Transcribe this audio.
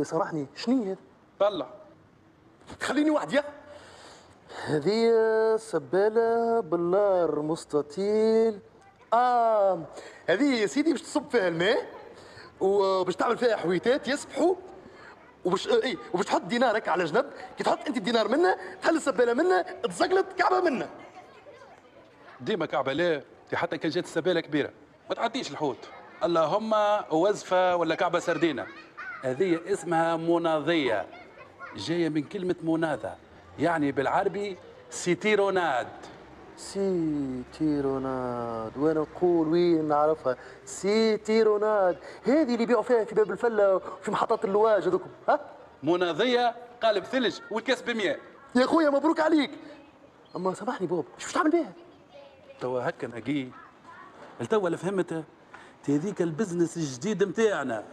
سامحني شنو هذا؟ طلع. خليني وحدي. هذه سبالة بالنار مستطيل. هذه يا سيدي باش تصب فيها الماء وباش تعمل فيها حويتات يسبحوا وباش تحط دينارك على جنب. كي تحط انت الدينار منه تحل السباله منه تزقلط كعبه منه. ديما كعبه لا، دي حتى كان جات السباله كبيره ما تعديش الحوت، اللهم وزفه ولا كعبه سردينه. هذه اسمها مناضيه، جايه من كلمه مناذه، يعني بالعربي سيتيروناد. سيتيروناد، وانا نقول وين نعرفها سيتيروناد؟ هذه اللي يبيعوا فيها في باب الفله وفي محطات اللواج هذوكم، ها؟ مناضيه قالب ثلج والكاس ب100. يا خويا مبروك عليك. اما سامحني بوب، شو تعمل بها؟ توا هكا نقي التوا اللي فهمت هذيك البزنس الجديد متاعنا.